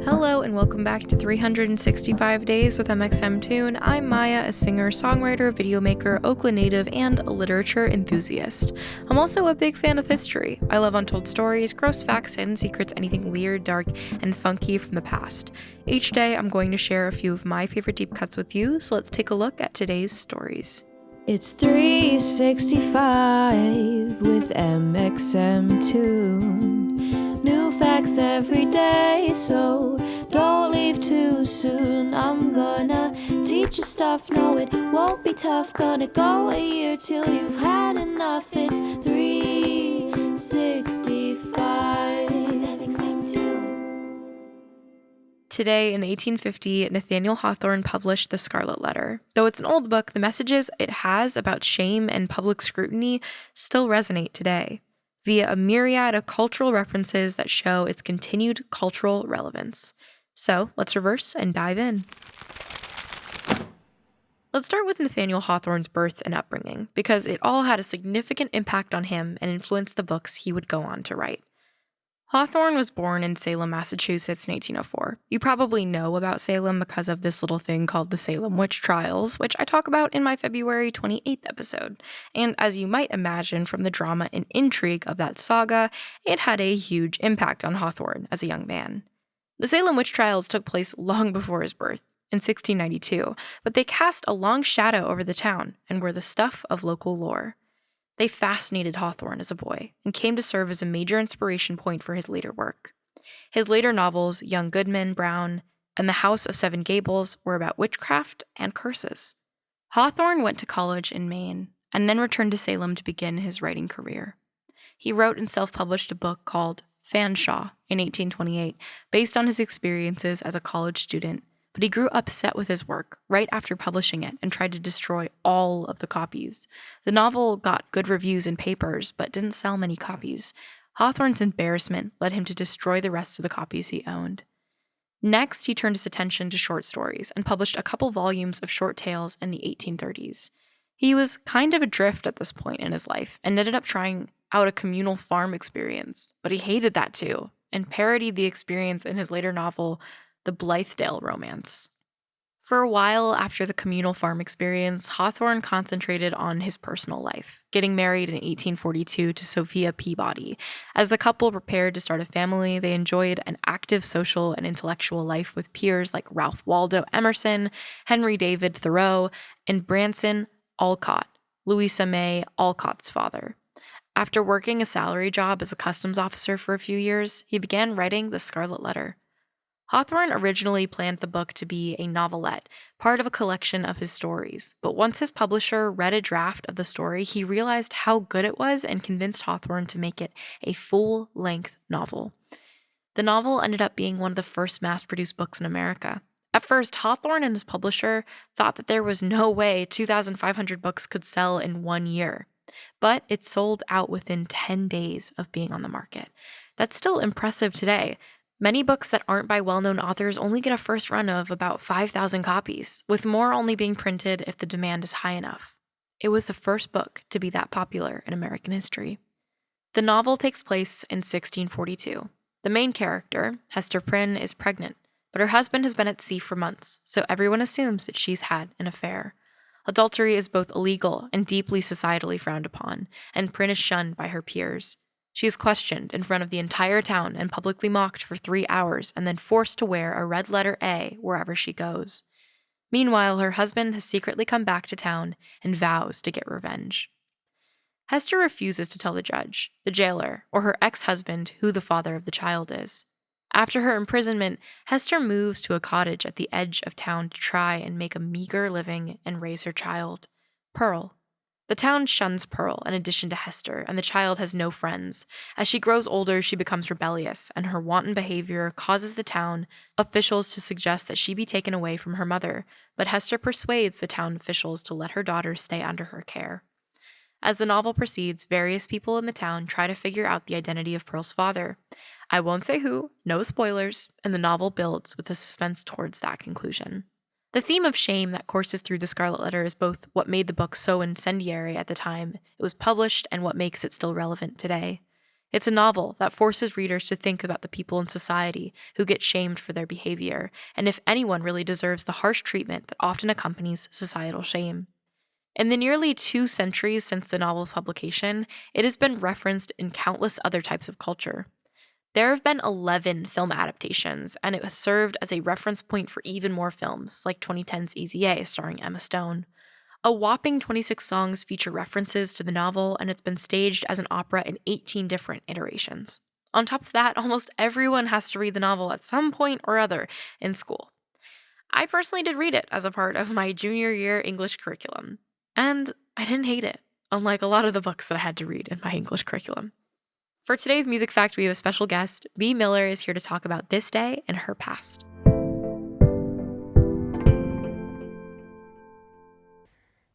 Hello and welcome back to 365 Days with mxmtoon. I'm Maia, a singer, songwriter, video maker, Oakland native, and a literature enthusiast. I'm also a big fan of history. I love untold stories, gross facts, hidden secrets, anything weird, dark, and funky from the past. Each day I'm going to share a few of my favorite deep cuts with you, so let's take a look at today's stories. It's 365 with mxmtoon. New facts every day, so don't leave too soon. I'm gonna teach you stuff, no it won't be tough. Gonna go a year till you've had enough. It's 365 mxmtoon. Today, in 1850, Nathaniel Hawthorne published The Scarlet Letter. Though it's an old book, the messages it has about shame and public scrutiny still resonate today, via a myriad of cultural references that show its continued cultural relevance. So, let's reverse and dive in. Let's start with Nathaniel Hawthorne's birth and upbringing, because it all had a significant impact on him and influenced the books he would go on to write. Hawthorne was born in Salem, Massachusetts in 1804. You probably know about Salem because of this little thing called the Salem Witch Trials, which I talk about in my February 28th episode. And as you might imagine from the drama and intrigue of that saga, it had a huge impact on Hawthorne as a young man. The Salem Witch Trials took place long before his birth, in 1692, but they cast a long shadow over the town and were the stuff of local lore. They fascinated Hawthorne as a boy and came to serve as a major inspiration point for his later work. His later novels, Young Goodman, Brown, and The House of Seven Gables, were about witchcraft and curses. Hawthorne went to college in Maine and then returned to Salem to begin his writing career. He wrote and self-published a book called Fanshawe in 1828, based on his experiences as a college student, but he grew upset with his work right after publishing it and tried to destroy all of the copies. The novel got good reviews in papers, but didn't sell many copies. Hawthorne's embarrassment led him to destroy the rest of the copies he owned. Next, he turned his attention to short stories and published a couple volumes of short tales in the 1830s. He was kind of adrift at this point in his life and ended up trying out a communal farm experience, but he hated that too and parodied the experience in his later novel, The Blithedale Romance. For a while after the communal farm experience, Hawthorne concentrated on his personal life, getting married in 1842 to Sophia Peabody. As the couple prepared to start a family, they enjoyed an active social and intellectual life with peers like Ralph Waldo Emerson, Henry David Thoreau, and Branson Alcott, Louisa May Alcott's father. After working a salary job as a customs officer for a few years, he began writing The Scarlet Letter. Hawthorne originally planned the book to be a novelette, part of a collection of his stories, but once his publisher read a draft of the story, he realized how good it was and convinced Hawthorne to make it a full-length novel. The novel ended up being one of the first mass-produced books in America. At first, Hawthorne and his publisher thought that there was no way 2,500 books could sell in 1 year, but it sold out within 10 days of being on the market. That's still impressive today. Many books that aren't by well-known authors only get a first run of about 5,000 copies, with more only being printed if the demand is high enough. It was the first book to be that popular in American history. The novel takes place in 1642. The main character, Hester Prynne, is pregnant, but her husband has been at sea for months, so everyone assumes that she's had an affair. Adultery is both illegal and deeply societally frowned upon, and Prynne is shunned by her peers. She is questioned in front of the entire town and publicly mocked for 3 hours and then forced to wear a red letter A wherever she goes. Meanwhile, her husband has secretly come back to town and vows to get revenge. Hester refuses to tell the judge, the jailer, or her ex-husband who the father of the child is. After her imprisonment, Hester moves to a cottage at the edge of town to try and make a meager living and raise her child, Pearl. The town shuns Pearl in addition to Hester, and the child has no friends. As she grows older, she becomes rebellious, and her wanton behavior causes the town officials to suggest that she be taken away from her mother, but Hester persuades the town officials to let her daughter stay under her care. As the novel proceeds, various people in the town try to figure out the identity of Pearl's father. I won't say who, no spoilers, and the novel builds with the suspense towards that conclusion. The theme of shame that courses through The Scarlet Letter is both what made the book so incendiary at the time it was published and what makes it still relevant today. It's a novel that forces readers to think about the people in society who get shamed for their behavior, and if anyone really deserves the harsh treatment that often accompanies societal shame. In the nearly 2 centuries since the novel's publication, it has been referenced in countless other types of culture. There have been 11 film adaptations, and it has served as a reference point for even more films, like 2010's Easy A, starring Emma Stone. A whopping 26 songs feature references to the novel, and it's been staged as an opera in 18 different iterations. On top of that, almost everyone has to read the novel at some point or other in school. I personally did read it as a part of my junior year English curriculum, and I didn't hate it, unlike a lot of the books that I had to read in my English curriculum. For today's Music Fact, we have a special guest. Bea Miller is here to talk about this day and her past.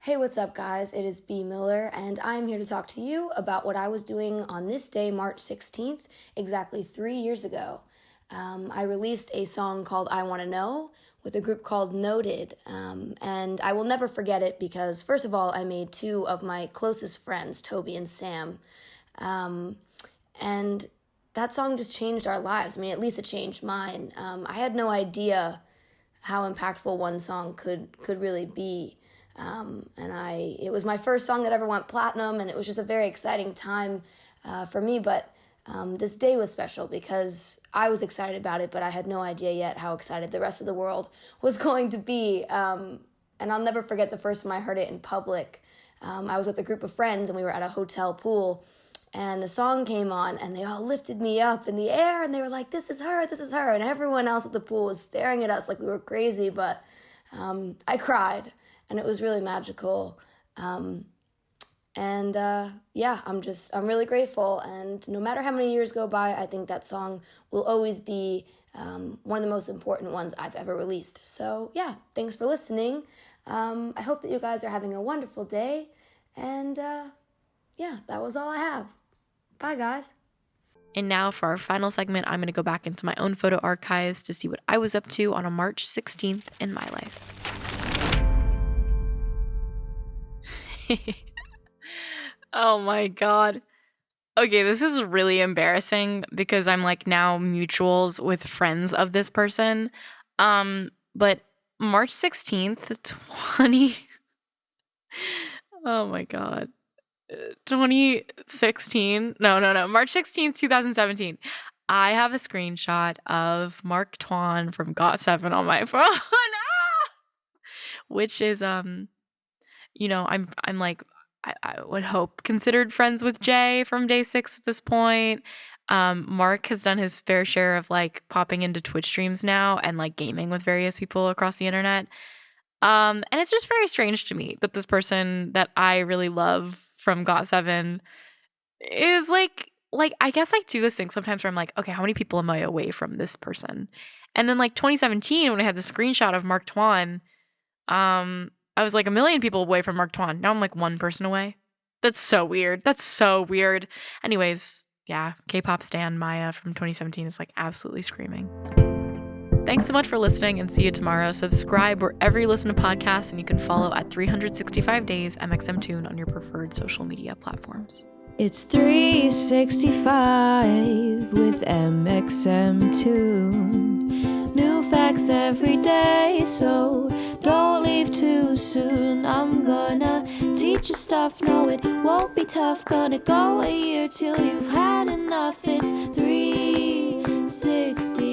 Hey, what's up, guys? It is Bea Miller, and I'm here to talk to you about what I was doing on this day, March 16th, exactly 3 years ago. I released a song called I Want to Know with a group called Noted, and I will never forget it because, first of all, I made 2 of my closest friends, Toby and Sam, and that song just changed our lives. I mean, at least it changed mine. I had no idea how impactful one song could really be. It was my first song that ever went platinum, and it was just a very exciting time for me. But this day was special because I was excited about it, but I had no idea yet how excited the rest of the world was going to be. And I'll never forget the first time I heard it in public. I was with a group of friends, and we were at a hotel pool, and the song came on, and they all lifted me up in the air, and they were like, this is her, and everyone else at the pool was staring at us like we were crazy, but I cried, and it was really magical, I'm really grateful, and no matter how many years go by, I think that song will always be one of the most important ones I've ever released. So yeah, thanks for listening. I hope that you guys are having a wonderful day, and that was all I have. Bye, guys. And now for our final segment, I'm going to go back into my own photo archives to see what I was up to on a March 16th in my life. Oh my God. Okay, this is really embarrassing because I'm like now mutuals with friends of this person. But March 16th, 20... Oh my God. 2016. No. March 16th, 2017. I have a screenshot of Mark Twain from Got7 on my phone. Which is I'm like I would hope considered friends with Jay from day 6 at this point. Mark has done his fair share of like popping into Twitch streams now and like gaming with various people across the internet. And it's just very strange to me that this person that I really love from Got7 is like I guess I do this thing sometimes where I'm like, okay, how many people am I away from this person? And then like 2017 when I had the screenshot of Mark Twain, I was like a million people away from Mark Twain. Now I'm like 1 person away. That's so weird. Anyways, yeah, K-pop stan Maia from 2017 is like absolutely screaming. Thanks so much for listening, and see you tomorrow. Subscribe wherever you listen to podcasts, and you can follow at 365 Days mxmtoon on your preferred social media platforms. It's 365 with mxmtoon. New facts every day, so don't leave too soon. I'm gonna teach you stuff, no it won't be tough. Gonna go a year till you've had enough. It's 360